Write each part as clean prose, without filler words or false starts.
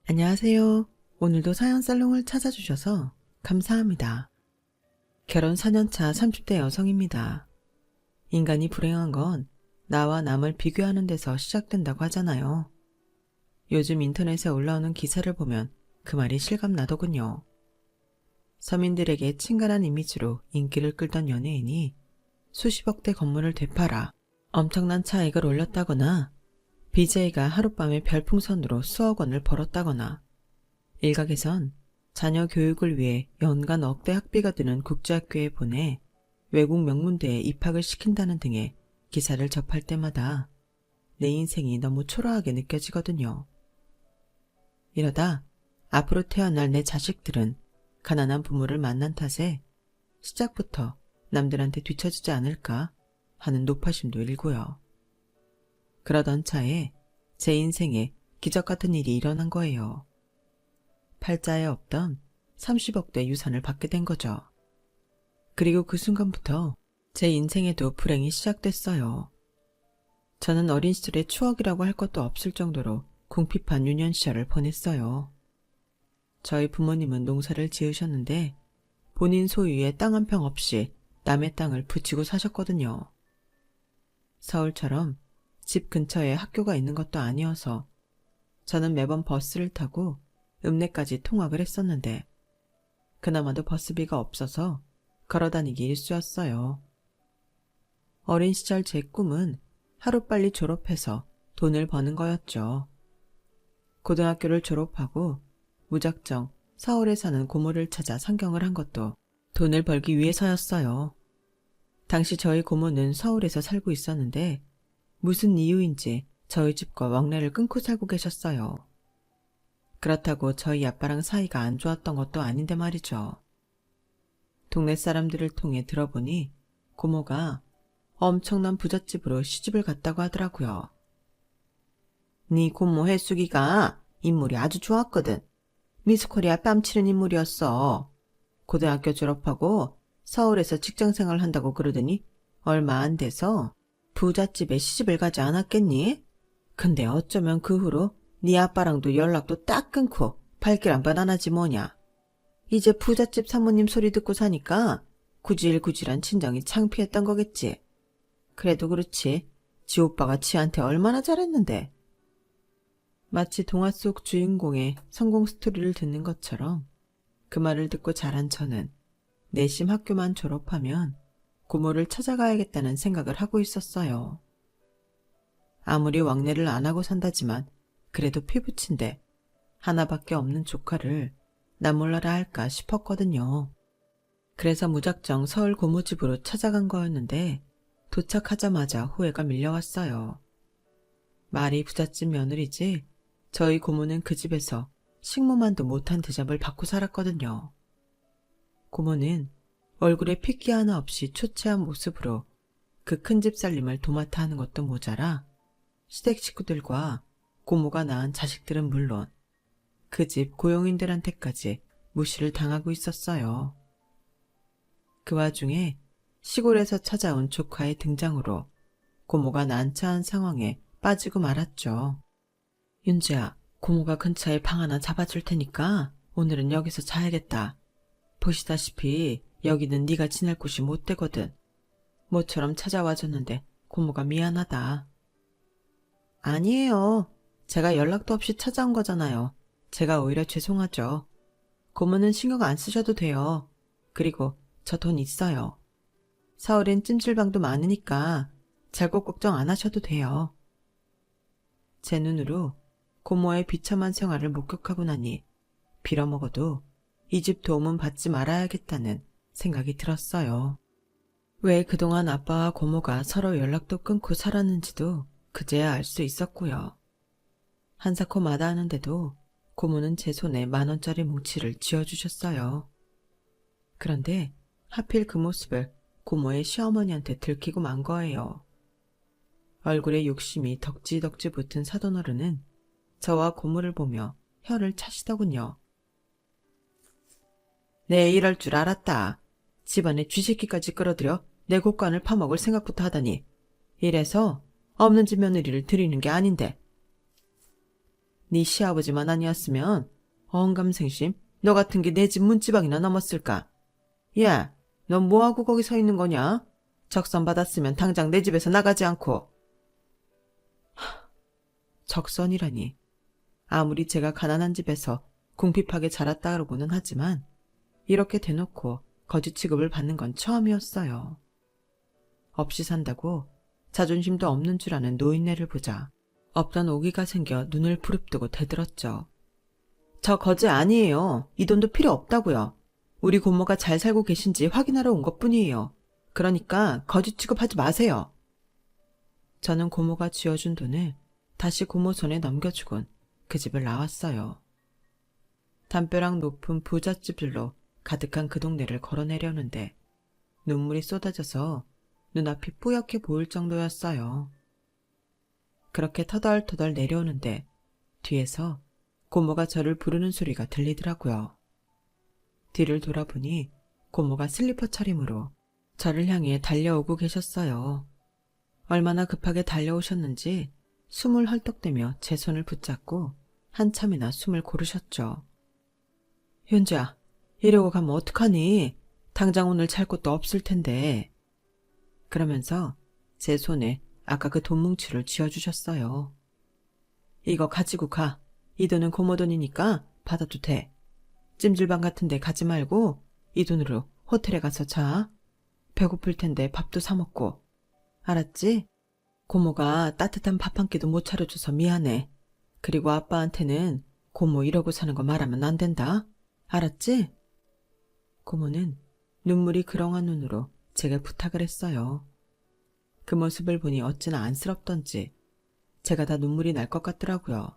안녕하세요. 오늘도 사연살롱을 찾아주셔서 감사합니다. 결혼 4년차 30대 여성입니다. 인간이 불행한 건 나와 남을 비교하는 데서 시작된다고 하잖아요. 요즘 인터넷에 올라오는 기사를 보면 그 말이 실감나더군요. 서민들에게 친근한 이미지로 인기를 끌던 연예인이 수십억대 건물을 되팔아 엄청난 차익을 올렸다거나 BJ가 하룻밤에 별풍선으로 수억 원을 벌었다거나 일각에선 자녀 교육을 위해 연간 억대 학비가 드는 국제학교에 보내 외국 명문대에 입학을 시킨다는 등의 기사를 접할 때마다 내 인생이 너무 초라하게 느껴지거든요. 이러다 앞으로 태어날 내 자식들은 가난한 부모를 만난 탓에 시작부터 남들한테 뒤처지지 않을까 하는 노파심도 일고요. 그러던 차에 제 인생에 기적 같은 일이 일어난 거예요. 팔자에 없던 30억대 유산을 받게 된 거죠. 그리고 그 순간부터 제 인생에도 불행이 시작됐어요. 저는 어린 시절의 추억이라고 할 것도 없을 정도로 궁핍한 유년 시절을 보냈어요. 저희 부모님은 농사를 지으셨는데 본인 소유의 땅 한 평 없이 남의 땅을 붙이고 사셨거든요. 서울처럼 집 근처에 학교가 있는 것도 아니어서 저는 매번 버스를 타고 읍내까지 통학을 했었는데 그나마도 버스비가 없어서 걸어다니기 일쑤였어요. 어린 시절 제 꿈은 하루빨리 졸업해서 돈을 버는 거였죠. 고등학교를 졸업하고 무작정 서울에 사는 고모를 찾아 상경을 한 것도 돈을 벌기 위해서였어요. 당시 저희 고모는 서울에서 살고 있었는데 무슨 이유인지 저희 집과 왕래를 끊고 살고 계셨어요. 그렇다고 저희 아빠랑 사이가 안 좋았던 것도 아닌데 말이죠. 동네 사람들을 통해 들어보니 고모가 엄청난 부잣집으로 시집을 갔다고 하더라고요. 네 고모 혜숙이가 인물이 아주 좋았거든. 미스코리아 뺨치는 인물이었어. 고등학교 졸업하고 서울에서 직장생활 한다고 그러더니 얼마 안 돼서 부잣집에 시집을 가지 않았겠니? 근데 어쩌면 그 후로 네 아빠랑도 연락도 딱 끊고 발길 안 하지 뭐냐. 이제 부잣집 사모님 소리 듣고 사니까 구질구질한 친정이 창피했던 거겠지. 그래도 그렇지. 지 오빠가 지한테 얼마나 잘했는데. 마치 동화 속 주인공의 성공 스토리를 듣는 것처럼 그 말을 듣고 자란 저는 내심 학교만 졸업하면 고모를 찾아가야겠다는 생각을 하고 있었어요. 아무리 왕래를 안 하고 산다지만 그래도 피부친데 하나밖에 없는 조카를 나 몰라라 할까 싶었거든요. 그래서 무작정 서울 고모집으로 찾아간 거였는데 도착하자마자 후회가 밀려왔어요. 말이 부잣집 며느리지 저희 고모는 그 집에서 식모만도 못한 대접을 받고 살았거든요. 고모는 얼굴에 핏기 하나 없이 초췌한 모습으로 그 큰 집 살림을 도맡아 하는 것도 모자라 시댁 식구들과 고모가 낳은 자식들은 물론 그 집 고용인들한테까지 무시를 당하고 있었어요. 그 와중에 시골에서 찾아온 조카의 등장으로 고모가 난처한 상황에 빠지고 말았죠. 윤주야, 고모가 근처에 방 하나 잡아줄 테니까 오늘은 여기서 자야겠다. 보시다시피 여기는 네가 지낼 곳이 못 되거든. 모처럼 찾아와줬는데 고모가 미안하다. 아니에요. 제가 연락도 없이 찾아온 거잖아요. 제가 오히려 죄송하죠. 고모는 신경 안 쓰셔도 돼요. 그리고 저 돈 있어요. 서울엔 찜질방도 많으니까 잘것 걱정 안 하셔도 돼요. 제 눈으로 고모의 비참한 생활을 목격하고 나니 빌어먹어도 이 집 도움은 받지 말아야겠다는 생각이 들었어요. 왜 그동안 아빠와 고모가 서로 연락도 끊고 살았는지도 그제야 알 수 있었고요. 한사코 마다하는데도 고모는 제 손에 10,000원짜리 뭉치를 쥐어주셨어요. 그런데 하필 그 모습을 고모의 시어머니한테 들키고 만 거예요. 얼굴에 욕심이 덕지덕지 붙은 사돈어른은 저와 고모를 보며 혀를 차시더군요. 네, 이럴 줄 알았다. 집안에 쥐새끼까지 끌어들여 내 곳간을 파먹을 생각부터 하다니. 이래서 없는 집 며느리를 들이는 게 아닌데. 네 시아버지만 아니었으면 어언감생심 너 같은 게 내 집 문지방이나 넘었을까? 야, 넌 뭐하고 거기 서 있는 거냐? 적선 받았으면 당장 내 집에서 나가지 않고. 적선이라니. 아무리 제가 가난한 집에서 궁핍하게 자랐다고는 하지만 이렇게 대놓고 거지 취급을 받는 건 처음이었어요. 없이 산다고 자존심도 없는 줄 아는 노인네를 보자 없던 오기가 생겨 눈을 부릅뜨고 대들었죠. 저 거지 아니에요. 이 돈도 필요 없다고요. 우리 고모가 잘 살고 계신지 확인하러 온 것뿐이에요. 그러니까 거지 취급하지 마세요. 저는 고모가 쥐어준 돈을 다시 고모 손에 넘겨주곤 그 집을 나왔어요. 담벼락 높은 부잣집들로 가득한 그 동네를 걸어내려는데 눈물이 쏟아져서 눈앞이 뿌옇게 보일 정도였어요. 그렇게 터덜터덜 내려오는데 뒤에서 고모가 저를 부르는 소리가 들리더라고요. 뒤를 돌아보니 고모가 슬리퍼 차림으로 저를 향해 달려오고 계셨어요. 얼마나 급하게 달려오셨는지 숨을 헐떡대며 제 손을 붙잡고 한참이나 숨을 고르셨죠. 현주야, 이러고 가면 어떡하니? 당장 오늘 잘 곳도 없을 텐데. 그러면서 제 손에 아까 그 돈뭉치를 쥐어주셨어요. 이거 가지고 가. 이 돈은 고모 돈이니까 받아도 돼. 찜질방 같은 데 가지 말고 이 돈으로 호텔에 가서 자. 배고플 텐데 밥도 사 먹고. 알았지? 고모가 따뜻한 밥 한 끼도 못 차려줘서 미안해. 그리고 아빠한테는 고모 이러고 사는 거 말하면 안 된다. 알았지? 고모는 눈물이 그렁한 눈으로 제게 부탁을 했어요. 그 모습을 보니 어찌나 안쓰럽던지 제가 다 눈물이 날 것 같더라고요.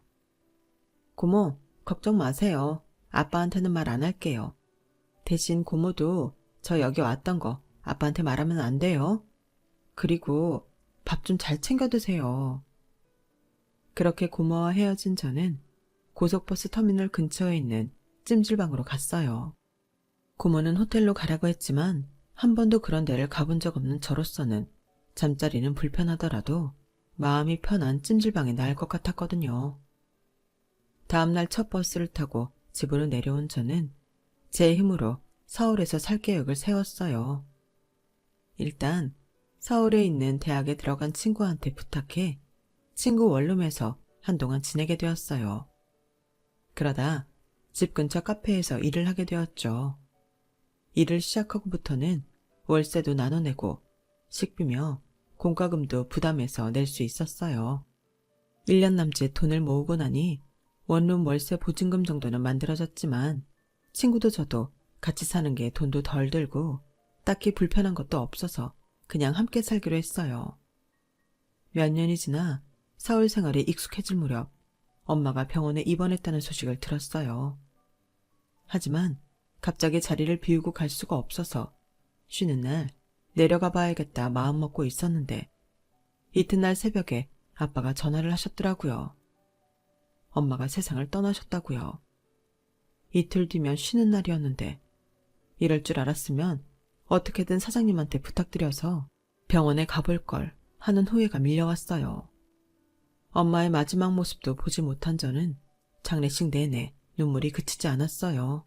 고모, 걱정 마세요. 아빠한테는 말 안 할게요. 대신 고모도 저 여기 왔던 거 아빠한테 말하면 안 돼요. 그리고 밥 좀 잘 챙겨 드세요. 그렇게 고모와 헤어진 저는 고속버스 터미널 근처에 있는 찜질방으로 갔어요. 고모는 호텔로 가라고 했지만 한 번도 그런 데를 가본 적 없는 저로서는 잠자리는 불편하더라도 마음이 편한 찜질방에 나을 것 같았거든요. 다음날 첫 버스를 타고 집으로 내려온 저는 제 힘으로 서울에서 살 계획을 세웠어요. 일단 서울에 있는 대학에 들어간 친구한테 부탁해 친구 원룸에서 한동안 지내게 되었어요. 그러다 집 근처 카페에서 일을 하게 되었죠. 일을 시작하고부터는 월세도 나눠내고 식비며 공과금도 부담해서 낼 수 있었어요. 1년 남짓 돈을 모으고 나니 원룸 월세 보증금 정도는 만들어졌지만 친구도 저도 같이 사는 게 돈도 덜 들고 딱히 불편한 것도 없어서 그냥 함께 살기로 했어요. 몇 년이 지나 서울 생활에 익숙해질 무렵 엄마가 병원에 입원했다는 소식을 들었어요. 하지만 갑자기 자리를 비우고 갈 수가 없어서 쉬는 날 내려가 봐야겠다 마음먹고 있었는데 이튿날 새벽에 아빠가 전화를 하셨더라고요. 엄마가 세상을 떠나셨다고요. 이틀 뒤면 쉬는 날이었는데 이럴 줄 알았으면 어떻게든 사장님한테 부탁드려서 병원에 가볼 걸 하는 후회가 밀려왔어요. 엄마의 마지막 모습도 보지 못한 저는 장례식 내내 눈물이 그치지 않았어요.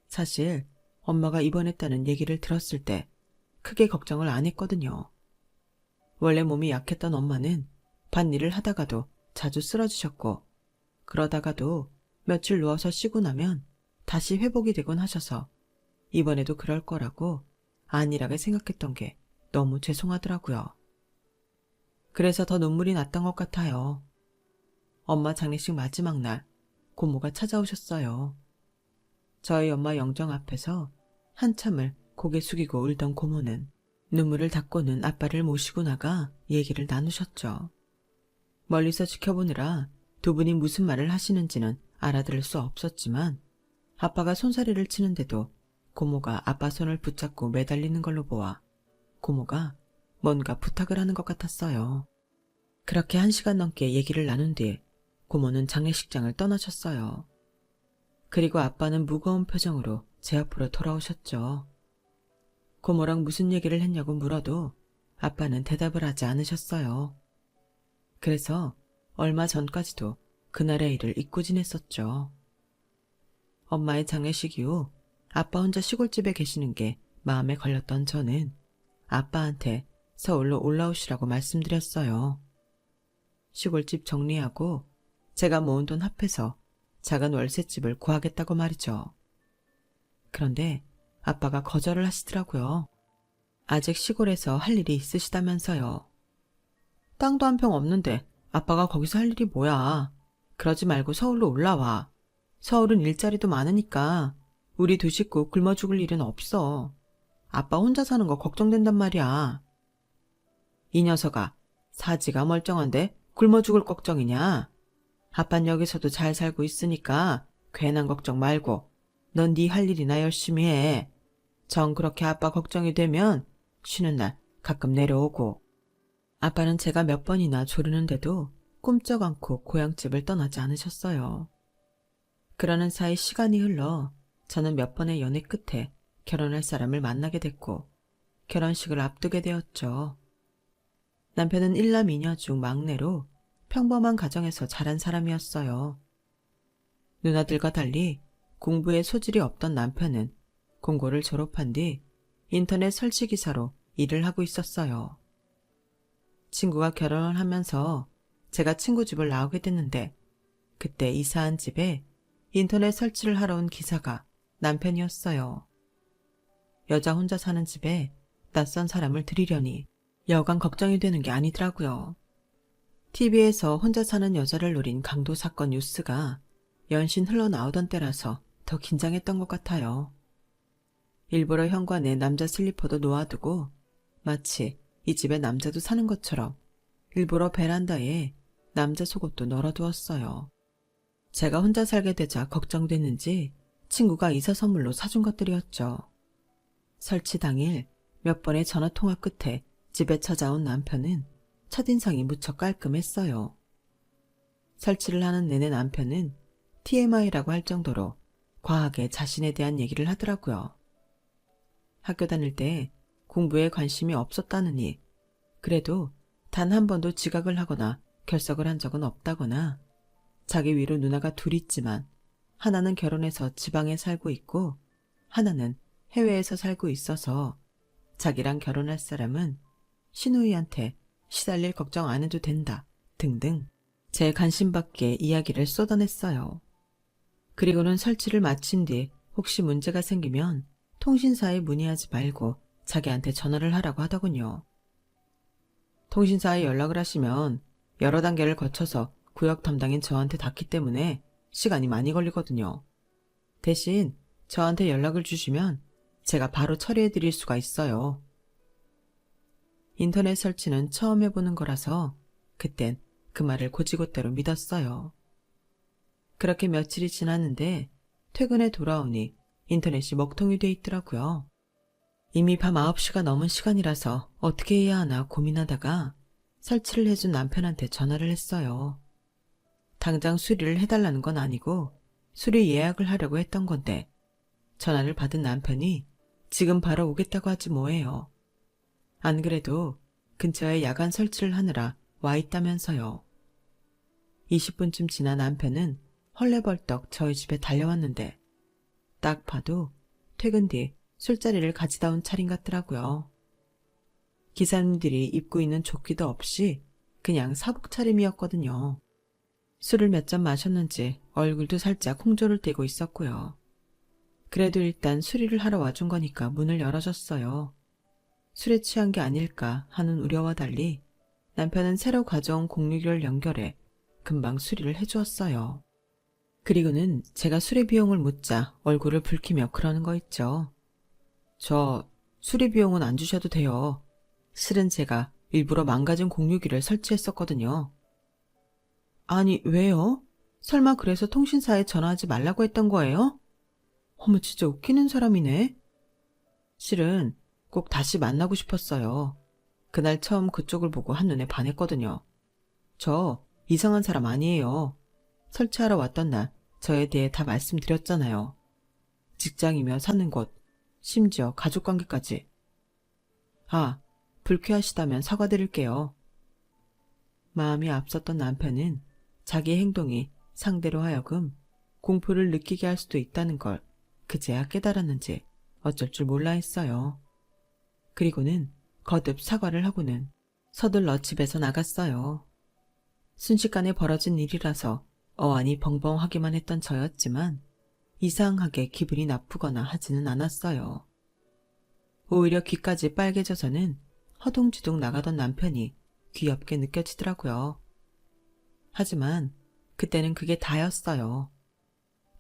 사실 엄마가 입원했다는 얘기를 들었을 때 크게 걱정을 안 했거든요. 원래 몸이 약했던 엄마는 밭일을 하다가도 자주 쓰러지셨고 그러다가도 며칠 누워서 쉬고 나면 다시 회복이 되곤 하셔서 이번에도 그럴 거라고 안일하게 생각했던 게 너무 죄송하더라고요. 그래서 더 눈물이 났던 것 같아요. 엄마 장례식 마지막 날 고모가 찾아오셨어요. 저희 엄마 영정 앞에서 한참을 고개 숙이고 울던 고모는 눈물을 닦고는 아빠를 모시고 나가 얘기를 나누셨죠. 멀리서 지켜보느라 두 분이 무슨 말을 하시는지는 알아들을 수 없었지만 아빠가 손사래를 치는데도 고모가 아빠 손을 붙잡고 매달리는 걸로 보아 고모가 뭔가 부탁을 하는 것 같았어요. 그렇게 1시간 넘게 얘기를 나눈 뒤 고모는 장례식장을 떠나셨어요. 그리고 아빠는 무거운 표정으로 제 앞으로 돌아오셨죠. 고모랑 무슨 얘기를 했냐고 물어도 아빠는 대답을 하지 않으셨어요. 그래서 얼마 전까지도 그날의 일을 잊고 지냈었죠. 엄마의 장례식 이후 아빠 혼자 시골집에 계시는 게 마음에 걸렸던 저는 아빠한테 서울로 올라오시라고 말씀드렸어요. 시골집 정리하고 제가 모은 돈 합해서 작은 월세집을 구하겠다고 말이죠. 그런데 아빠가 거절을 하시더라고요. 아직 시골에서 할 일이 있으시다면서요. 땅도 한 평 없는데 아빠가 거기서 할 일이 뭐야. 그러지 말고 서울로 올라와. 서울은 일자리도 많으니까 우리 두 식구 굶어 죽을 일은 없어. 아빠 혼자 사는 거 걱정된단 말이야. 이 녀석아, 사지가 멀쩡한데 굶어 죽을 걱정이냐? 아빤 여기서도 잘 살고 있으니까 괜한 걱정 말고 넌 네 할 일이나 열심히 해. 정 그렇게 아빠 걱정이 되면 쉬는 날 가끔 내려오고. 아빠는 제가 몇 번이나 조르는데도 꿈쩍 않고 고향집을 떠나지 않으셨어요. 그러는 사이 시간이 흘러 저는 몇 번의 연애 끝에 결혼할 사람을 만나게 됐고 결혼식을 앞두게 되었죠. 남편은 일남 이녀 중 막내로 평범한 가정에서 자란 사람이었어요. 누나들과 달리 공부에 소질이 없던 남편은 공고를 졸업한 뒤 인터넷 설치기사로 일을 하고 있었어요. 친구가 결혼을 하면서 제가 친구 집을 나오게 됐는데 그때 이사한 집에 인터넷 설치를 하러 온 기사가 남편이었어요. 여자 혼자 사는 집에 낯선 사람을 들이려니 여간 걱정이 되는 게 아니더라고요. TV에서 혼자 사는 여자를 노린 강도 사건 뉴스가 연신 흘러나오던 때라서 더 긴장했던 것 같아요. 일부러 현관에 남자 슬리퍼도 놓아두고 마치 이 집에 남자도 사는 것처럼 일부러 베란다에 남자 속옷도 널어두었어요. 제가 혼자 살게 되자 걱정됐는지 친구가 이사 선물로 사준 것들이었죠. 설치 당일 몇 번의 전화 통화 끝에 집에 찾아온 남편은 첫인상이 무척 깔끔했어요. 설치를 하는 내내 남편은 TMI라고 할 정도로 과하게 자신에 대한 얘기를 하더라고요. 학교 다닐 때 공부에 관심이 없었다느니 그래도 단 한 번도 지각을 하거나 결석을 한 적은 없다거나 자기 위로 누나가 둘 있지만 하나는 결혼해서 지방에 살고 있고 하나는 해외에서 살고 있어서 자기랑 결혼할 사람은 시누이한테 시달릴 걱정 안 해도 된다 등등 제 관심 밖의 이야기를 쏟아냈어요. 그리고는 설치를 마친 뒤 혹시 문제가 생기면 통신사에 문의하지 말고 자기한테 전화를 하라고 하더군요. 통신사에 연락을 하시면 여러 단계를 거쳐서 구역 담당인 저한테 닿기 때문에 시간이 많이 걸리거든요. 대신 저한테 연락을 주시면 제가 바로 처리해 드릴 수가 있어요. 인터넷 설치는 처음 해보는 거라서 그땐 그 말을 곧이곧대로 믿었어요. 그렇게 며칠이 지났는데 퇴근에 돌아오니 인터넷이 먹통이 돼 있더라고요. 이미 밤 9시가 넘은 시간이라서 어떻게 해야 하나 고민하다가 설치를 해준 남편한테 전화를 했어요. 당장 수리를 해달라는 건 아니고 수리 예약을 하려고 했던 건데 전화를 받은 남편이 지금 바로 오겠다고 하지 뭐예요. 안 그래도 근처에 야간 설치를 하느라 와 있다면서요. 20분쯤 지난 남편은 헐레벌떡 저희 집에 달려왔는데 딱 봐도 퇴근 뒤 술자리를 가지다 온 차림 같더라고요. 기사님들이 입고 있는 조끼도 없이 그냥 사복 차림이었거든요. 술을 몇 잔 마셨는지 얼굴도 살짝 홍조를 띠고 있었고요. 그래도 일단 수리를 하러 와준 거니까 문을 열어줬어요. 술에 취한 게 아닐까 하는 우려와 달리 남편은 새로 가져온 공유기를 연결해 금방 수리를 해주었어요. 그리고는 제가 수리 비용을 묻자 얼굴을 붉히며 그러는 거 있죠. 저 수리 비용은 안 주셔도 돼요. 실은 제가 일부러 망가진 공유기를 설치했었거든요. 아니 왜요? 설마 그래서 통신사에 전화하지 말라고 했던 거예요? 어머 진짜 웃기는 사람이네. 실은 꼭 다시 만나고 싶었어요. 그날 처음 그쪽을 보고 한눈에 반했거든요. 저 이상한 사람 아니에요. 설치하러 왔던 날 저에 대해 다 말씀드렸잖아요. 직장이며 사는 곳, 심지어 가족관계까지. 아, 불쾌하시다면 사과드릴게요. 마음이 앞섰던 남편은 자기 행동이 상대로 하여금 공포를 느끼게 할 수도 있다는 걸 그제야 깨달았는지 어쩔 줄 몰라 했어요. 그리고는 거듭 사과를 하고는 서둘러 집에서 나갔어요. 순식간에 벌어진 일이라서 어안이 벙벙하기만 했던 저였지만 이상하게 기분이 나쁘거나 하지는 않았어요. 오히려 귀까지 빨개져서는 허둥지둥 나가던 남편이 귀엽게 느껴지더라고요. 하지만 그때는 그게 다였어요.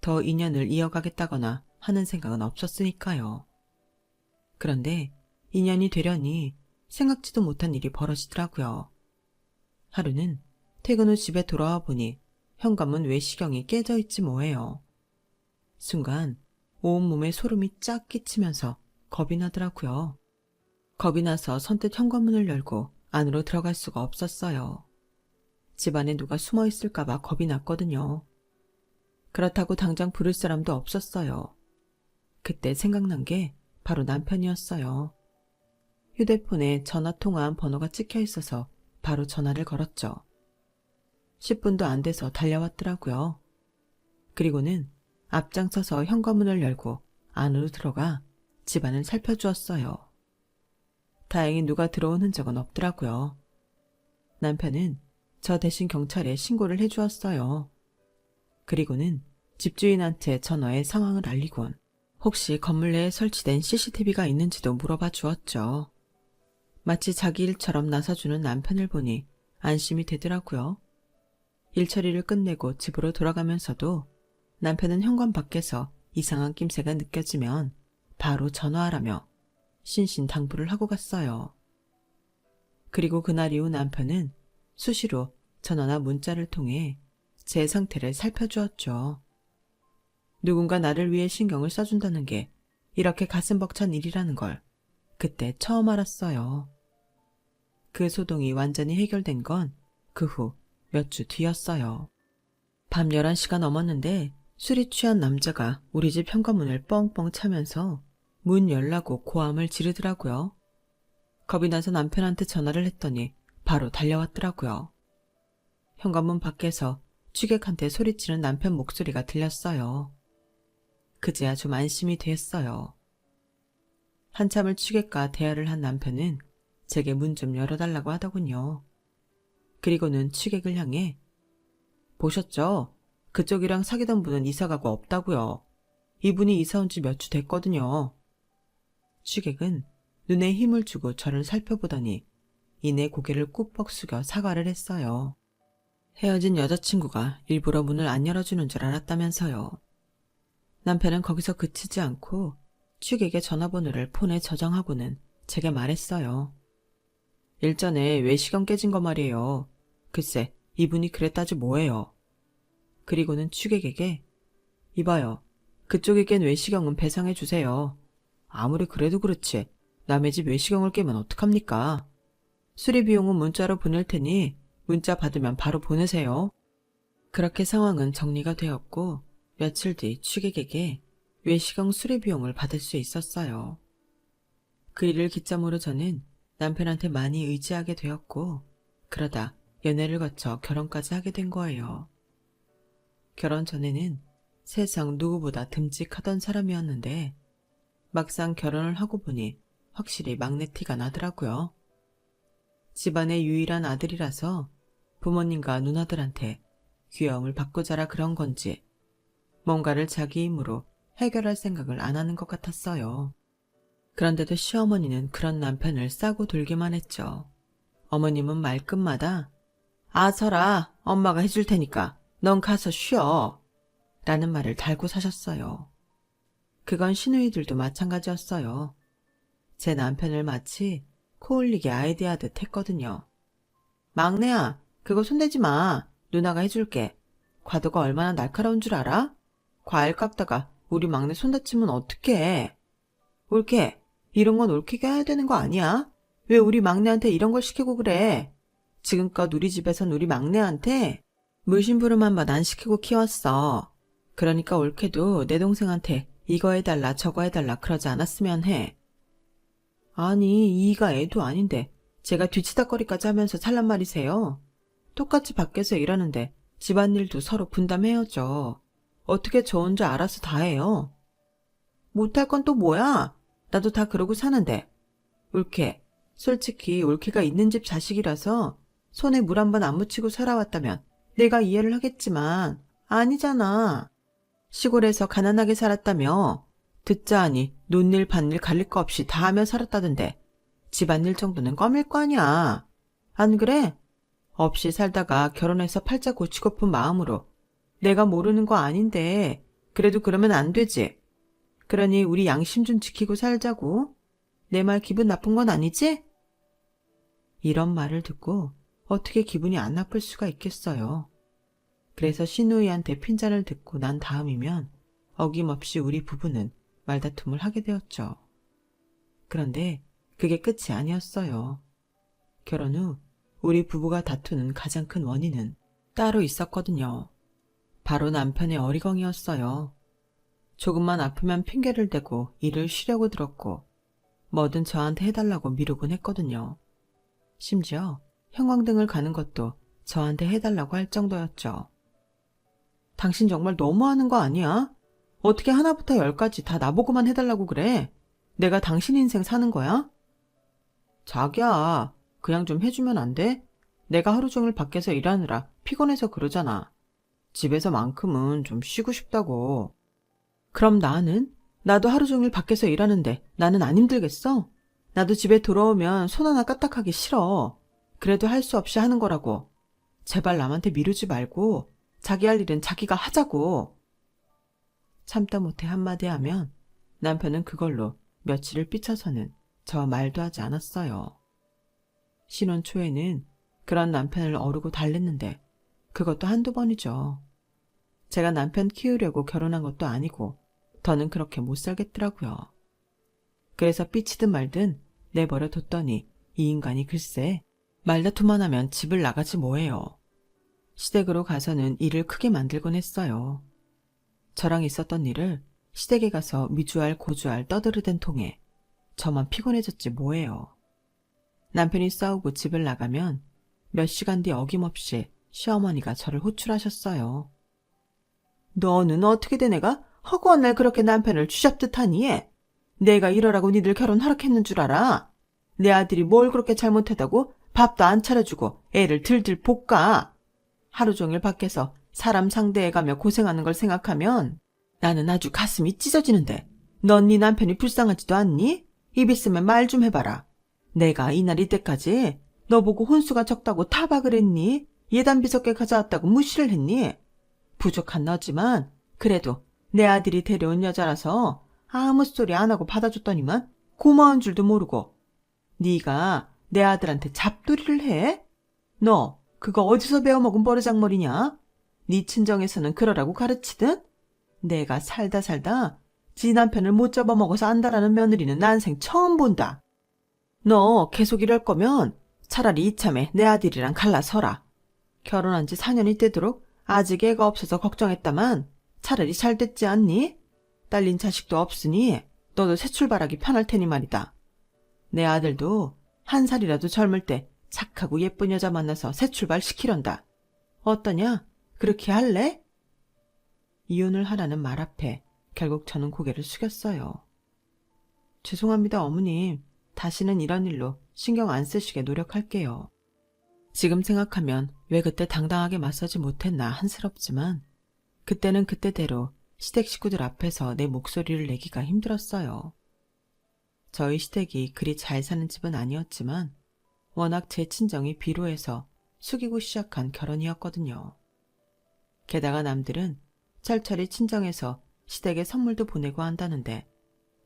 더 인연을 이어가겠다거나 하는 생각은 없었으니까요. 그런데 인연이 되려니 생각지도 못한 일이 벌어지더라고요. 하루는 퇴근 후 집에 돌아와 보니 현관문 외시경이 깨져 있지 뭐예요. 순간 온몸에 소름이 쫙 끼치면서 겁이 나더라고요. 겁이 나서 선뜻 현관문을 열고 안으로 들어갈 수가 없었어요. 집안에 누가 숨어 있을까봐 겁이 났거든요. 그렇다고 당장 부를 사람도 없었어요. 그때 생각난 게 바로 남편이었어요. 휴대폰에 전화 통화한 번호가 찍혀 있어서 바로 전화를 걸었죠. 10분도 안 돼서 달려왔더라고요. 그리고는 앞장서서 현관문을 열고 안으로 들어가 집안을 살펴주었어요. 다행히 누가 들어온 흔적은 없더라고요. 남편은 저 대신 경찰에 신고를 해주었어요. 그리고는 집주인한테 전화해 상황을 알리곤 혹시 건물 내에 설치된 CCTV가 있는지도 물어봐 주었죠. 마치 자기 일처럼 나서주는 남편을 보니 안심이 되더라고요. 일 처리를 끝내고 집으로 돌아가면서도 남편은 현관 밖에서 이상한 낌새가 느껴지면 바로 전화하라며 신신당부를 하고 갔어요. 그리고 그날 이후 남편은 수시로 전화나 문자를 통해 제 상태를 살펴주었죠. 누군가 나를 위해 신경을 써준다는 게 이렇게 가슴 벅찬 일이라는 걸 그때 처음 알았어요. 그 소동이 완전히 해결된 건 그 후 몇 주 뒤였어요. 밤 11시가 넘었는데 술이 취한 남자가 우리 집 현관문을 뻥뻥 차면서 문 열라고 고함을 지르더라고요. 겁이 나서 남편한테 전화를 했더니 바로 달려왔더라고요. 현관문 밖에서 취객한테 소리치는 남편 목소리가 들렸어요. 그제야 좀 안심이 됐어요. 한참을 취객과 대화를 한 남편은 제게 문 좀 열어달라고 하더군요. 그리고는 취객을 향해 보셨죠? 그쪽이랑 사귀던 분은 이사가고 없다고요. 이분이 이사 온 지 몇 주 됐거든요. 취객은 눈에 힘을 주고 저를 살펴보더니 이내 고개를 꾹뻑 숙여 사과를 했어요. 헤어진 여자친구가 일부러 문을 안 열어주는 줄 알았다면서요. 남편은 거기서 그치지 않고 취객의 전화번호를 폰에 저장하고는 제게 말했어요. 일전에 외시경 깨진 거 말이에요. 글쎄, 이분이 그랬다지 뭐예요. 그리고는 취객에게 이봐요. 그쪽이 깬 외시경은 배상해 주세요. 아무리 그래도 그렇지 남의 집 외시경을 깨면 어떡합니까? 수리 비용은 문자로 보낼 테니 문자 받으면 바로 보내세요. 그렇게 상황은 정리가 되었고 며칠 뒤 취객에게 외시경 수리 비용을 받을 수 있었어요. 그 일을 기점으로 저는 남편한테 많이 의지하게 되었고 그러다 연애를 거쳐 결혼까지 하게 된 거예요. 결혼 전에는 세상 누구보다 듬직하던 사람이었는데 막상 결혼을 하고 보니 확실히 막내티가 나더라고요. 집안의 유일한 아들이라서 부모님과 누나들한테 귀여움을 받고 자라 그런 건지 뭔가를 자기 힘으로 해결할 생각을 안 하는 것 같았어요. 그런데도 시어머니는 그런 남편을 싸고 돌기만 했죠. 어머님은 말끝마다 설아, 엄마가 해줄 테니까 넌 가서 쉬어 라는 말을 달고 사셨어요. 그건 시누이들도 마찬가지였어요. 제 남편을 마치 코 올리게 아이디하듯 했거든요. 막내야, 그거 손대지 마. 누나가 해줄게. 과도가 얼마나 날카로운 줄 알아? 과일 깎다가 우리 막내 손 다치면 어떡해. 올케, 이런 건 올케가 해야 되는 거 아니야? 왜 우리 막내한테 이런 걸 시키고 그래? 지금껏 우리 집에선 우리 막내한테 물심부름한 번 안 시키고 키웠어. 그러니까 올케도 내 동생한테 이거 해달라 저거 해달라 그러지 않았으면 해. 아니, 이가 애도 아닌데 제가 뒤치다거리까지 하면서 살란 말이세요? 똑같이 밖에서 일하는데 집안일도 서로 분담해야죠. 어떻게 저 혼자 알아서 다 해요? 못할 건 또 뭐야? 나도 다 그러고 사는데. 올케, 솔직히 올케가 있는 집 자식이라서 손에 물 한 번 안 묻히고 살아왔다면 내가 이해를 하겠지만 아니잖아. 시골에서 가난하게 살았다며 듣자 하니 논일 밭일 가릴 거 없이 다 하며 살았다던데 집안일 정도는 껌일 거 아니야. 안 그래? 없이 살다가 결혼해서 팔자 고치고픈 마음으로 내가 모르는 거 아닌데 그래도 그러면 안 되지. 그러니 우리 양심 좀 지키고 살자고. 내 말 기분 나쁜 건 아니지? 이런 말을 듣고 어떻게 기분이 안 나쁠 수가 있겠어요. 그래서 시누이한테 핀잔을 듣고 난 다음이면 어김없이 우리 부부는 말다툼을 하게 되었죠. 그런데 그게 끝이 아니었어요. 결혼 후 우리 부부가 다투는 가장 큰 원인은 따로 있었거든요. 바로 남편의 어리광이었어요. 조금만 아프면 핑계를 대고 일을 쉬려고 들었고 뭐든 저한테 해달라고 미루곤 했거든요. 심지어 형광등을 가는 것도 저한테 해달라고 할 정도였죠. 당신 정말 너무하는 거 아니야? 어떻게 하나부터 열까지 다 나보고만 해달라고 그래? 내가 당신 인생 사는 거야? 자기야, 그냥 좀 해주면 안 돼? 내가 하루 종일 밖에서 일하느라 피곤해서 그러잖아. 집에서만큼은 좀 쉬고 싶다고. 그럼 나도 하루 종일 밖에서 일하는데 나는 안 힘들겠어? 나도 집에 돌아오면 손 하나 까딱하기 싫어. 그래도 할 수 없이 하는 거라고. 제발 남한테 미루지 말고 자기 할 일은 자기가 하자고. 참다 못해 한마디 하면 남편은 그걸로 며칠을 삐쳐서는 저와 말도 하지 않았어요. 신혼 초에는 그런 남편을 어르고 달랬는데 그것도 한두 번이죠. 제가 남편 키우려고 결혼한 것도 아니고 더는 그렇게 못 살겠더라고요. 그래서 삐치든 말든 내버려 뒀더니 이 인간이 글쎄 말다툼만 하면 집을 나가지 뭐해요. 시댁으로 가서는 일을 크게 만들곤 했어요. 저랑 있었던 일을 시댁에 가서 미주알 고주알 떠들으던 통에 저만 피곤해졌지 뭐해요. 남편이 싸우고 집을 나가면 몇 시간 뒤 어김없이 시어머니가 저를 호출하셨어요. 너는 어떻게 된 애가 허구한 날 그렇게 남편을 쥐잡듯 하니? 내가 이러라고 니들 결혼 허락했는 줄 알아? 내 아들이 뭘 그렇게 잘못했다고 밥도 안 차려주고 애를 들들 볶아. 하루 종일 밖에서 사람 상대해가며 고생하는 걸 생각하면 나는 아주 가슴이 찢어지는데 넌 네 남편이 불쌍하지도 않니? 입 있으면 말 좀 해봐라. 내가 이날 이때까지 너 보고 혼수가 적다고 타박을 했니? 예단 비석에 가져왔다고 무시를 했니? 부족한 너지만 그래도 내 아들이 데려온 여자라서 아무 소리 안 하고 받아줬더니만 고마운 줄도 모르고 네가 내 아들한테 잡돌이를 해? 너 그거 어디서 배워먹은 버르장머리냐? 네 친정에서는 그러라고 가르치든? 내가 살다 지 남편을 못 잡아먹어서 안다라는 며느리는 난생 처음 본다. 너 계속 이럴 거면 차라리 이참에 내 아들이랑 갈라서라. 결혼한 지 4년이 되도록 아직 애가 없어서 걱정했다만 차라리 잘 됐지 않니? 딸린 자식도 없으니 너도 새 출발하기 편할 테니 말이다. 내 아들도 1살이라도 젊을 때 착하고 예쁜 여자 만나서 새 출발시키련다. 어떠냐? 그렇게 할래? 이혼을 하라는 말 앞에 결국 저는 고개를 숙였어요. 죄송합니다, 어머님. 다시는 이런 일로 신경 안 쓰시게 노력할게요. 지금 생각하면 왜 그때 당당하게 맞서지 못했나 한스럽지만 그때는 그때대로 시댁 식구들 앞에서 내 목소리를 내기가 힘들었어요. 저희 시댁이 그리 잘 사는 집은 아니었지만 워낙 제 친정이 비루해서 숙이고 시작한 결혼이었거든요. 게다가 남들은 철철이 친정에서 시댁에 선물도 보내고 한다는데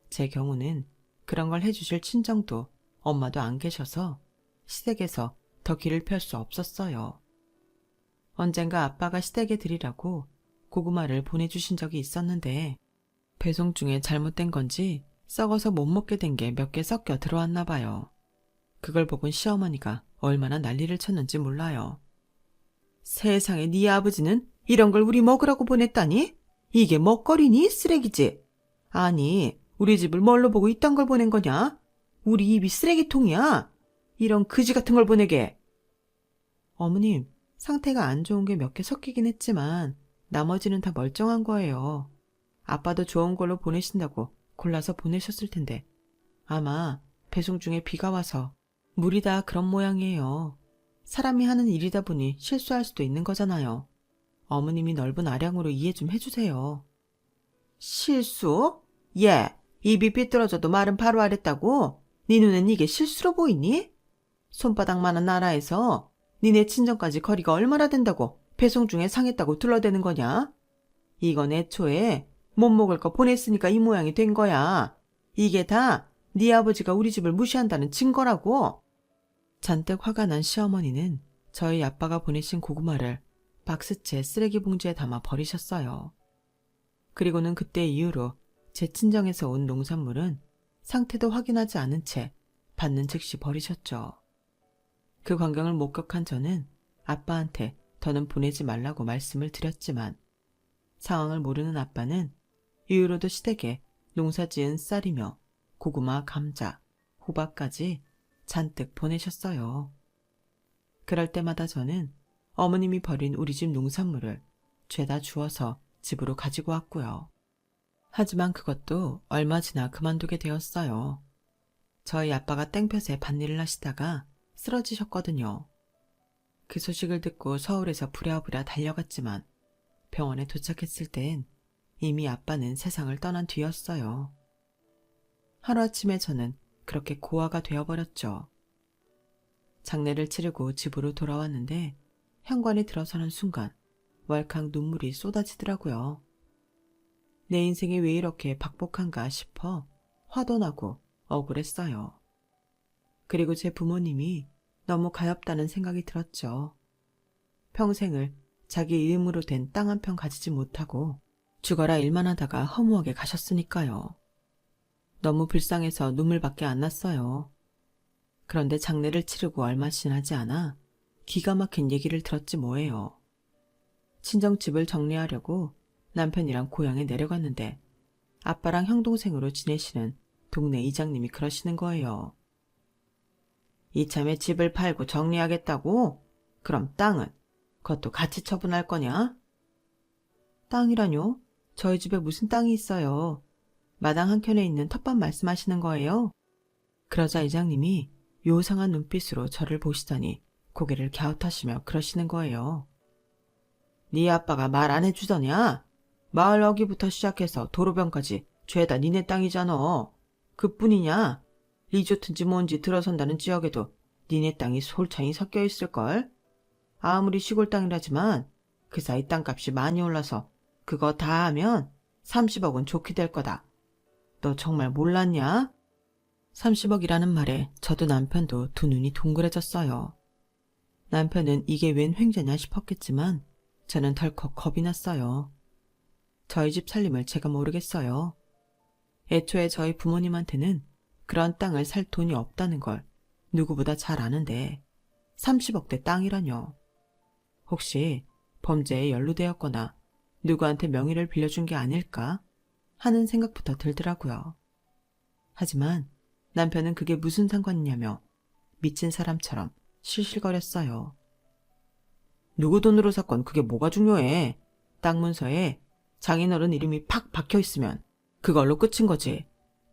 제 경우는 그런 걸 해주실 친정도 엄마도 안 계셔서 시댁에서 더 길을 펼 수 없었어요. 언젠가 아빠가 시댁에 드리라고 고구마를 보내주신 적이 있었는데 배송 중에 잘못된 건지 썩어서 못 먹게 된 게 몇 개 섞여 들어왔나 봐요. 그걸 보곤 시어머니가 얼마나 난리를 쳤는지 몰라요. 세상에 네 아버지는 이런 걸 우리 먹으라고 보냈다니? 이게 먹거리니? 쓰레기지? 아니 우리 집을 뭘로 보고 이딴 걸 보낸 거냐? 우리 입이 쓰레기통이야? 이런 그지 같은 걸 보내게. 어머님, 상태가 안 좋은 게 몇 개 섞이긴 했지만 나머지는 다 멀쩡한 거예요. 아빠도 좋은 걸로 보내신다고 골라서 보내셨을 텐데 아마 배송 중에 비가 와서 물이 다 그런 모양이에요. 사람이 하는 일이다 보니 실수할 수도 있는 거잖아요. 어머님이 넓은 아량으로 이해 좀 해주세요. 실수? 얘, 입이 삐뚤어져도 말은 바로 하랬다고? 네 눈엔 이게 실수로 보이니? 손바닥만한 나라에서 니네 친정까지 거리가 얼마나 된다고 배송 중에 상했다고 둘러대는 거냐? 이건 애초에 못 먹을 거 보냈으니까 이 모양이 된 거야. 이게 다 네 아버지가 우리 집을 무시한다는 증거라고. 잔뜩 화가 난 시어머니는 저희 아빠가 보내신 고구마를 박스채 쓰레기 봉지에 담아 버리셨어요. 그리고는 그때 이후로 제 친정에서 온 농산물은 상태도 확인하지 않은 채 받는 즉시 버리셨죠. 그 광경을 목격한 저는 아빠한테 더는 보내지 말라고 말씀을 드렸지만 상황을 모르는 아빠는 이후로도 시댁에 농사지은 쌀이며 고구마, 감자, 호박까지 잔뜩 보내셨어요. 그럴 때마다 저는 어머님이 버린 우리 집 농산물을 죄다 주워서 집으로 가지고 왔고요. 하지만 그것도 얼마 지나 그만두게 되었어요. 저희 아빠가 땡볕에 밭일을 하시다가 쓰러지셨거든요. 그 소식을 듣고 서울에서 부랴부랴 달려갔지만 병원에 도착했을 땐 이미 아빠는 세상을 떠난 뒤였어요. 하루아침에 저는 그렇게 고아가 되어버렸죠. 장례를 치르고 집으로 돌아왔는데 현관에 들어서는 순간 왈칵 눈물이 쏟아지더라고요. 내 인생이 왜 이렇게 박복한가 싶어 화도 나고 억울했어요. 그리고 제 부모님이 너무 가엾다는 생각이 들었죠. 평생을 자기 이름으로 된 땅 한 편 가지지 못하고 죽어라 일만 하다가 허무하게 가셨으니까요. 너무 불쌍해서 눈물밖에 안 났어요. 그런데 장례를 치르고 얼마 지나지 않아 기가 막힌 얘기를 들었지 뭐예요. 친정집을 정리하려고 남편이랑 고향에 내려갔는데 아빠랑 형 동생으로 지내시는 동네 이장님이 그러시는 거예요. 이참에 집을 팔고 정리하겠다고? 그럼 땅은? 그것도 같이 처분할 거냐? 땅이라뇨? 저희 집에 무슨 땅이 있어요. 마당 한켠에 있는 텃밭 말씀하시는 거예요? 그러자 이장님이 요상한 눈빛으로 저를 보시더니 고개를 갸웃하시며 그러시는 거예요. 네 아빠가 말 안 해주더냐? 마을 어기부터 시작해서 도로변까지 죄다 니네 땅이잖아. 그뿐이냐? 리조트인지 뭔지 들어선다는 지역에도 니네 땅이 솔창이 섞여 있을걸? 아무리 시골 땅이라지만 그 사이 땅값이 많이 올라서 그거 다 하면 30억은 좋게 될 거다. 너 정말 몰랐냐? 30억이라는 말에 저도 남편도 두 눈이 동그래졌어요. 남편은 이게 웬 횡재냐 싶었겠지만 저는 덜컥 겁이 났어요. 저희 집 살림을 제가 모르겠어요. 애초에 저희 부모님한테는 그런 땅을 살 돈이 없다는 걸 누구보다 잘 아는데 30억대 땅이라뇨. 혹시 범죄에 연루되었거나 누구한테 명의를 빌려준 게 아닐까 하는 생각부터 들더라고요. 하지만 남편은 그게 무슨 상관이냐며 미친 사람처럼 실실거렸어요. 누구 돈으로 샀건 그게 뭐가 중요해. 땅 문서에 장인어른 이름이 팍 박혀있으면 그걸로 끝인 거지.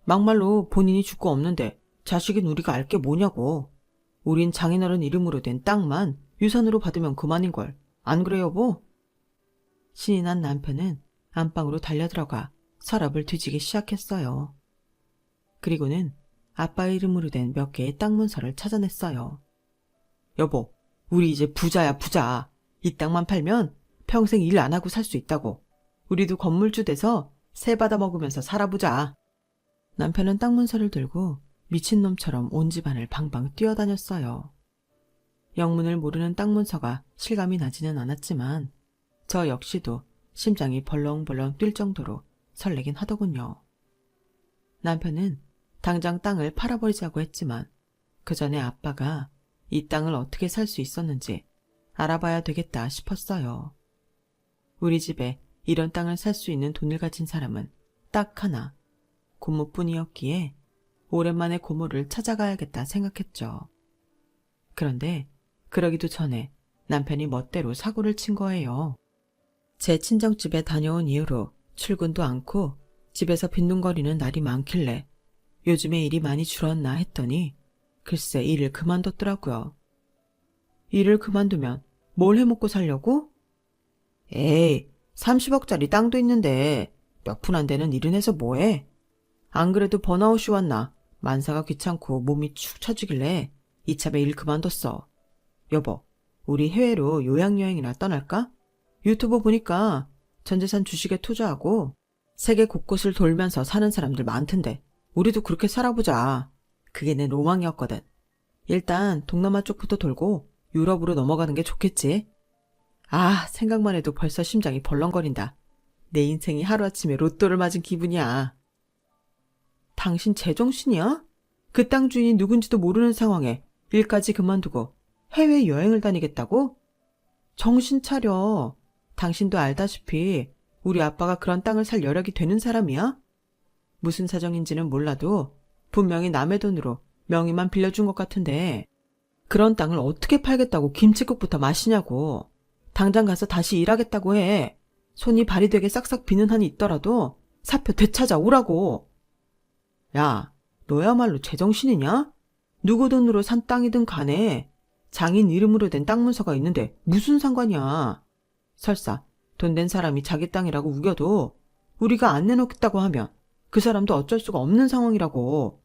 막말로 본인이 죽고 없는데 자식인 우리가 알 게 뭐냐고. 우린 장인어른 이름으로 된 땅만 유산으로 받으면 그만인걸. 안 그래 여보? 신이 난 남편은 안방으로 달려들어가 서랍을 뒤지기 시작했어요. 그리고는 아빠 이름으로 된 몇 개의 땅 문서를 찾아냈어요. 여보, 우리 이제 부자야 부자. 이 땅만 팔면 평생 일 안 하고 살 수 있다고. 우리도 건물주 돼서 새 받아 먹으면서 살아보자. 남편은 땅 문서를 들고 미친놈처럼 온 집안을 방방 뛰어다녔어요. 영문을 모르는 땅 문서가 실감이 나지는 않았지만 저 역시도 심장이 벌렁벌렁 뛸 정도로 설레긴 하더군요. 남편은 당장 땅을 팔아버리자고 했지만 그 전에 아빠가 이 땅을 어떻게 살 수 있었는지 알아봐야 되겠다 싶었어요. 우리 집에 이런 땅을 살 수 있는 돈을 가진 사람은 딱 하나, 고모뿐이었기에 오랜만에 고모를 찾아가야겠다 생각했죠. 그런데 그러기도 전에 남편이 멋대로 사고를 친 거예요. 제 친정집에 다녀온 이후로 출근도 않고 집에서 빈둥거리는 날이 많길래 요즘에 일이 많이 줄었나 했더니 글쎄 일을 그만뒀더라고요. 일을 그만두면 뭘 해먹고 살려고? 에이, 30억짜리 땅도 있는데 몇 푼 안 되는 일은 해서 뭐해? 안 그래도 번아웃이 왔나 만사가 귀찮고 몸이 축 처지길래 이참에 일 그만뒀어. 여보, 우리 해외로 요양여행이나 떠날까? 유튜브 보니까 전재산 주식에 투자하고 세계 곳곳을 돌면서 사는 사람들 많던데 우리도 그렇게 살아보자. 그게 내 로망이었거든. 일단 동남아 쪽부터 돌고 유럽으로 넘어가는 게 좋겠지. 아, 생각만 해도 벌써 심장이 벌렁거린다. 내 인생이 하루아침에 로또를 맞은 기분이야. 당신 제정신이야? 그 땅 주인이 누군지도 모르는 상황에 일까지 그만두고 해외여행을 다니겠다고? 정신 차려. 당신도 알다시피 우리 아빠가 그런 땅을 살 여력이 되는 사람이야? 무슨 사정인지는 몰라도 분명히 남의 돈으로 명의만 빌려준 것 같은데 그런 땅을 어떻게 팔겠다고 김칫국부터 마시냐고. 당장 가서 다시 일하겠다고 해. 손이 발이 되게 싹싹 비는 한이 있더라도 사표 되찾아오라고. 야, 너야말로 제정신이냐? 누구 돈으로 산 땅이든 간에 장인 이름으로 된 땅 문서가 있는데 무슨 상관이야. 설사 돈 된 사람이 자기 땅이라고 우겨도 우리가 안 내놓겠다고 하면 그 사람도 어쩔 수가 없는 상황이라고.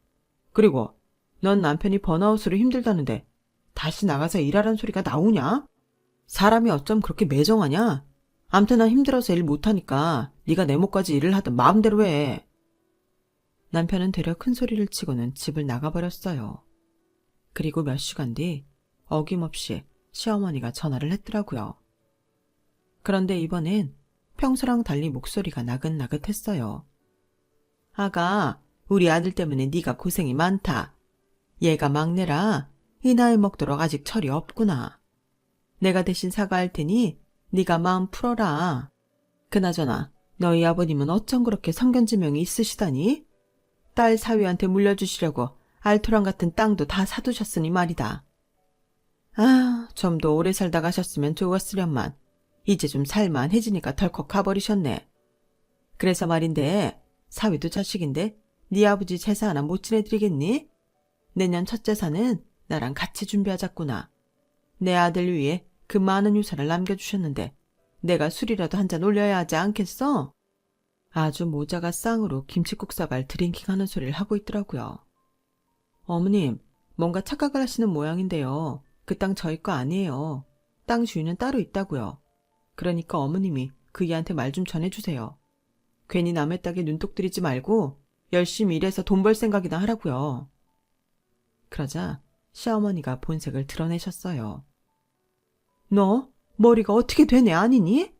그리고 넌 남편이 번아웃으로 힘들다는데 다시 나가서 일하란 소리가 나오냐? 사람이 어쩜 그렇게 매정하냐? 암튼 난 힘들어서 일 못하니까 네가 내 목까지 일을 하든 마음대로 해. 남편은 되려 큰 소리를 치고는 집을 나가버렸어요. 그리고 몇 시간 뒤 어김없이 시어머니가 전화를 했더라고요. 그런데 이번엔 평소랑 달리 목소리가 나긋나긋했어요. 아가, 우리 아들 때문에 네가 고생이 많다. 얘가 막내라 이 나이 먹도록 아직 철이 없구나. 내가 대신 사과할 테니 네가 마음 풀어라. 그나저나 너희 아버님은 어쩜 그렇게 성견지명이 있으시다니? 딸 사위한테 물려주시려고 알토란 같은 땅도 다 사두셨으니 말이다. 아, 좀 더 오래 살다 가셨으면 좋았으련만 이제 좀 살만해지니까 덜컥 가버리셨네. 그래서 말인데 사위도 자식인데 네 아버지 제사 하나 못 지내드리겠니? 내년 첫 제사는 나랑 같이 준비하자꾸나. 내 아들 위해 그 많은 유산을 남겨주셨는데 내가 술이라도 한잔 올려야 하지 않겠어? 아주 모자가 쌍으로 김칫국사발 드링킹하는 소리를 하고 있더라고요. 어머님, 뭔가 착각을 하시는 모양인데요. 그 땅 저희 거 아니에요. 땅 주인은 따로 있다고요. 그러니까 어머님이 그이한테 말 좀 전해주세요. 괜히 남의 땅에 눈독 들이지 말고 열심히 일해서 돈 벌 생각이나 하라고요. 그러자 시어머니가 본색을 드러내셨어요. 너 머리가 어떻게 되네 아니니?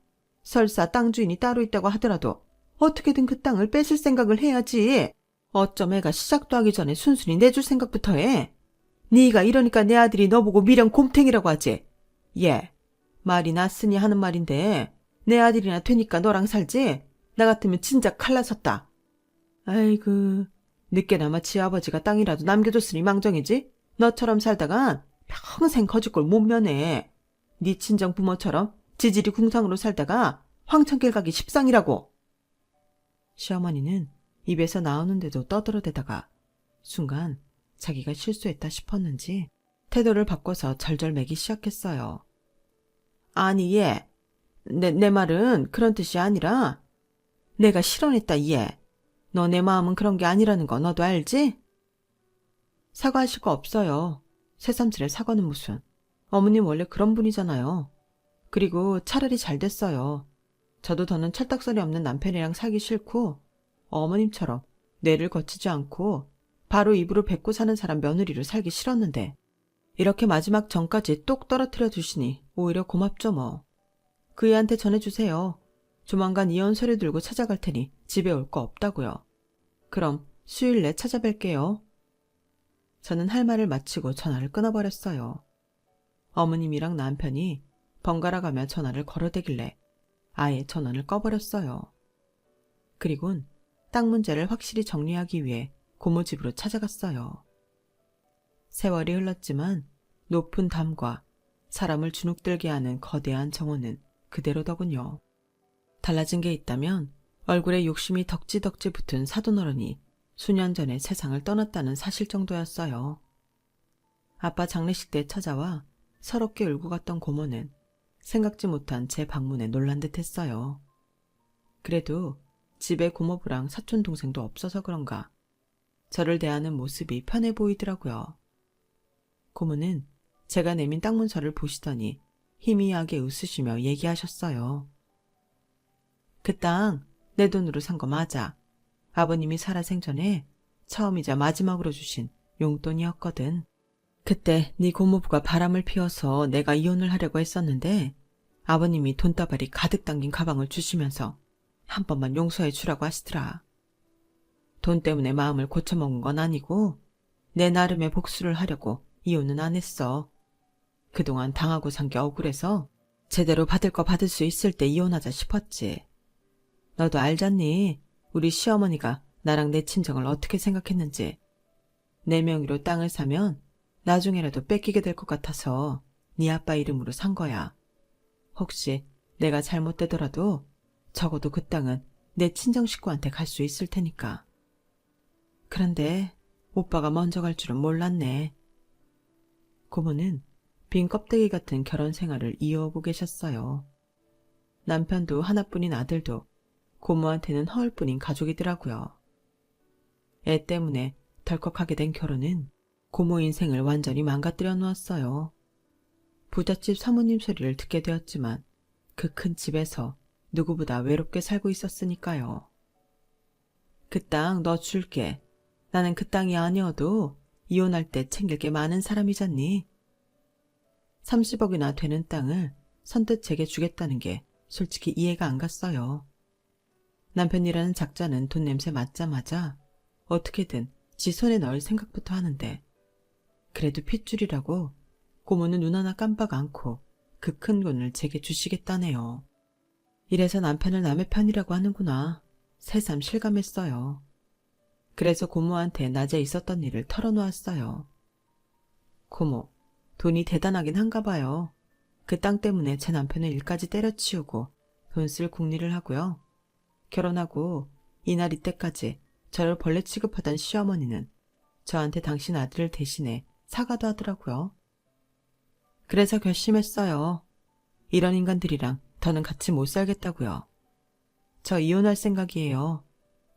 설사 땅 주인이 따로 있다고 하더라도 어떻게든 그 땅을 뺏을 생각을 해야지. 어쩜 애가 시작도 하기 전에 순순히 내줄 생각부터 해. 네가 이러니까 내 아들이 너보고 미련 곰탱이라고 하지. 예, 말이 났으니 하는 말인데 내 아들이나 되니까 너랑 살지? 나 같으면 진짜 칼 났었다. 아이고, 늦게나마 지 아버지가 땅이라도 남겨줬으니 망정이지? 너처럼 살다간 평생 거짓골 못 면해. 네 친정 부모처럼 지질이 궁상으로 살다가 황천길 가기 십상이라고. 시어머니는 입에서 나오는데도 떠들어대다가 순간 자기가 실수했다 싶었는지 태도를 바꿔서 절절매기 시작했어요. 아니 얘, 내 말은 그런 뜻이 아니라 내가 실언했다 얘. 너 내 마음은 그런 게 아니라는 거 너도 알지? 사과하실 거 없어요. 새삼스레 사과는 무슨. 어머님 원래 그런 분이잖아요. 그리고 차라리 잘 됐어요. 저도 더는 철딱서리 없는 남편이랑 살기 싫고 어머님처럼 뇌를 거치지 않고 바로 입으로 뱉고 사는 사람 며느리로 살기 싫었는데 이렇게 마지막 전까지 똑 떨어뜨려 두시니 오히려 고맙죠 뭐. 그 애한테 전해주세요. 조만간 이혼 서류 들고 찾아갈 테니 집에 올 거 없다고요. 그럼 수요일 내 찾아뵐게요. 저는 할 말을 마치고 전화를 끊어버렸어요. 어머님이랑 남편이 번갈아가며 전화를 걸어대길래 아예 전원을 꺼버렸어요. 그리곤 땅 문제를 확실히 정리하기 위해 고모집으로 찾아갔어요. 세월이 흘렀지만 높은 담과 사람을 주눅들게 하는 거대한 정원은 그대로더군요. 달라진 게 있다면 얼굴에 욕심이 덕지덕지 붙은 사돈어른이 수년 전에 세상을 떠났다는 사실 정도였어요. 아빠 장례식 때 찾아와 서럽게 울고 갔던 고모는 생각지 못한 제 방문에 놀란 듯 했어요. 그래도 집에 고모부랑 사촌 동생도 없어서 그런가 저를 대하는 모습이 편해 보이더라고요. 고모는 제가 내민 땅 문서를 보시더니 희미하게 웃으시며 얘기하셨어요. 그 땅 내 돈으로 산 거 맞아. 아버님이 살아생전에 처음이자 마지막으로 주신 용돈이었거든. 그때 네 고모부가 바람을 피워서 내가 이혼을 하려고 했었는데 아버님이 돈다발이 가득 담긴 가방을 주시면서 한 번만 용서해 주라고 하시더라. 돈 때문에 마음을 고쳐먹은 건 아니고 내 나름의 복수를 하려고 이혼은 안 했어. 그동안 당하고 산 게 억울해서 제대로 받을 거 받을 수 있을 때 이혼하자 싶었지. 너도 알잖니? 우리 시어머니가 나랑 내 친정을 어떻게 생각했는지. 내 명의로 땅을 사면 나중에라도 뺏기게 될 것 같아서 네 아빠 이름으로 산 거야. 혹시 내가 잘못되더라도 적어도 그 땅은 내 친정 식구한테 갈 수 있을 테니까. 그런데 오빠가 먼저 갈 줄은 몰랐네. 고모는 빈 껍데기 같은 결혼 생활을 이어오고 계셨어요. 남편도 하나뿐인 아들도 고모한테는 허울뿐인 가족이더라고요. 애 때문에 덜컥하게 된 결혼은 고모 인생을 완전히 망가뜨려 놓았어요. 부잣집 사모님 소리를 듣게 되었지만 그 큰 집에서 누구보다 외롭게 살고 있었으니까요. 그 땅 너 줄게. 나는 그 땅이 아니어도 이혼할 때 챙길 게 많은 사람이잖니. 30억이나 되는 땅을 선뜻 제게 주겠다는 게 솔직히 이해가 안 갔어요. 남편이라는 작자는 돈 냄새 맡자마자 어떻게든 지 손에 넣을 생각부터 하는데 그래도 핏줄이라고 고모는 눈 하나 깜빡 않고 그 큰 돈을 제게 주시겠다네요. 이래서 남편을 남의 편이라고 하는구나. 새삼 실감했어요. 그래서 고모한테 낮에 있었던 일을 털어놓았어요. 고모, 돈이 대단하긴 한가 봐요. 그 땅 때문에 제 남편은 일까지 때려치우고 돈 쓸 궁리를 하고요. 결혼하고 이날 이때까지 저를 벌레 취급하던 시어머니는 저한테 당신 아들을 대신해 사과도 하더라고요. 그래서 결심했어요. 이런 인간들이랑 더는 같이 못 살겠다고요. 저 이혼할 생각이에요.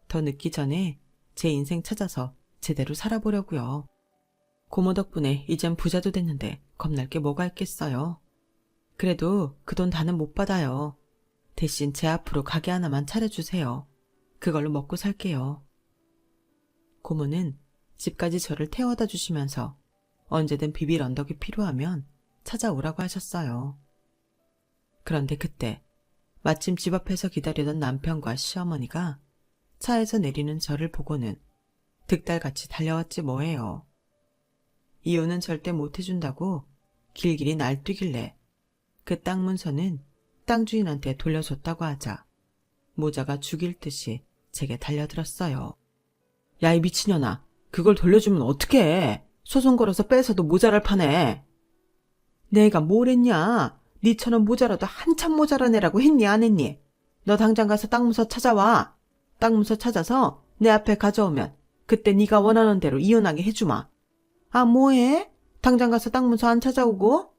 더 늦기 전에 제 인생 찾아서 제대로 살아보려고요. 고모 덕분에 이젠 부자도 됐는데 겁날 게 뭐가 있겠어요. 그래도 그 돈 다는 못 받아요. 대신 제 앞으로 가게 하나만 차려주세요. 그걸로 먹고 살게요. 고모는 집까지 저를 태워다 주시면서 언제든 비빌 언덕이 필요하면 찾아오라고 하셨어요. 그런데 그때 마침 집 앞에서 기다리던 남편과 시어머니가 차에서 내리는 저를 보고는 득달같이 달려왔지 뭐예요. 이혼은 절대 못해준다고 길길이 날뛰길래 그 땅 문서는 땅 주인한테 돌려줬다고 하자 모자가 죽일 듯이 제게 달려들었어요. 야, 이 미친년아, 그걸 돌려주면 어떡해. 소송 걸어서 뺏어도 모자랄 판에. 내가 뭘 했냐. 니처럼 모자라도 한참 모자란 애라고 했니 안 했니? 너 당장 가서 땅 문서 찾아와. 땅 문서 찾아서 내 앞에 가져오면 그때 네가 원하는 대로 이혼하게 해주마. 아, 뭐해? 당장 가서 땅 문서 안 찾아오고?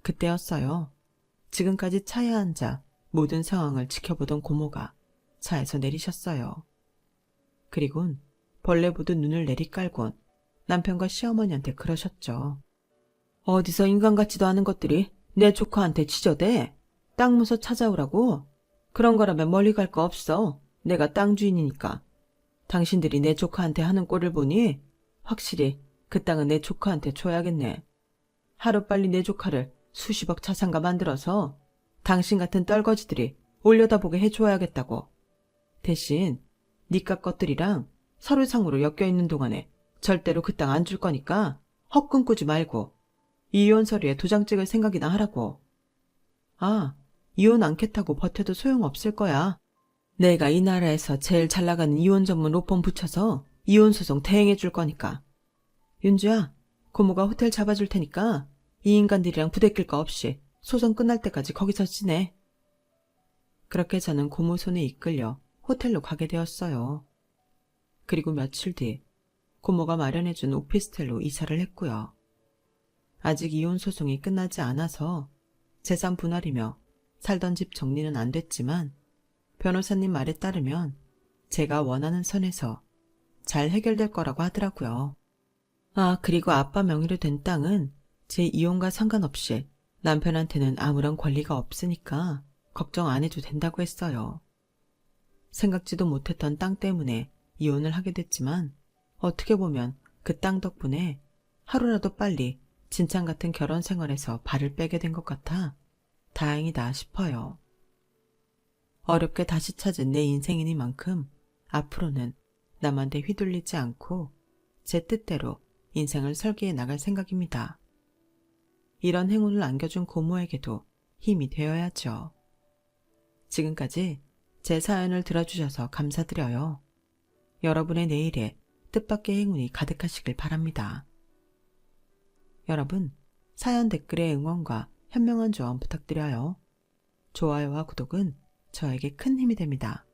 그때였어요. 지금까지 차에 앉아 모든 상황을 지켜보던 고모가 차에서 내리셨어요. 그리곤 벌레 보듯 눈을 내리깔곤 남편과 시어머니한테 그러셨죠. 어디서 인간 같지도 않은 것들이 내 조카한테 지저대. 땅 문서 찾아오라고. 그런 거라면 멀리 갈 거 없어. 내가 땅 주인이니까. 당신들이 내 조카한테 하는 꼴을 보니 확실히 그 땅은 내 조카한테 줘야겠네. 하루빨리 내 조카를 수십억 자산가 만들어서 당신 같은 떨거지들이 올려다보게 해줘야겠다고. 대신 니깟 것들이랑 서류상으로 엮여있는 동안에 절대로 그 땅 안 줄 거니까 헛꿈 꾸지 말고 이혼 서류에 도장 찍을 생각이나 하라고. 아, 이혼 않겠다고 버텨도 소용없을 거야. 내가 이 나라에서 제일 잘 나가는 이혼 전문 로펌 붙여서 이혼 소송 대행해 줄 거니까. 윤주야, 고모가 호텔 잡아줄 테니까 이 인간들이랑 부대낄 거 없이 소송 끝날 때까지 거기서 지내. 그렇게 저는 고모 손에 이끌려 호텔로 가게 되었어요. 그리고 며칠 뒤 고모가 마련해준 오피스텔로 이사를 했고요. 아직 이혼 소송이 끝나지 않아서 재산 분할이며 살던 집 정리는 안 됐지만 변호사님 말에 따르면 제가 원하는 선에서 잘 해결될 거라고 하더라고요. 아, 그리고 아빠 명의로 된 땅은 제 이혼과 상관없이 남편한테는 아무런 권리가 없으니까 걱정 안 해도 된다고 했어요. 생각지도 못했던 땅 때문에 이혼을 하게 됐지만 어떻게 보면 그 땅 덕분에 하루라도 빨리 진창 같은 결혼 생활에서 발을 빼게 된 것 같아 다행이다 싶어요. 어렵게 다시 찾은 내 인생이니만큼 앞으로는 남한테 휘둘리지 않고 제 뜻대로 인생을 설계해 나갈 생각입니다. 이런 행운을 안겨준 고모에게도 힘이 되어야죠. 지금까지 제 사연을 들어주셔서 감사드려요. 여러분의 내일에 뜻밖의 행운이 가득하시길 바랍니다. 여러분, 사연 댓글에 응원과 현명한 조언 부탁드려요. 좋아요와 구독은 저에게 큰 힘이 됩니다.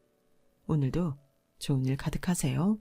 오늘도 좋은 일 가득하세요.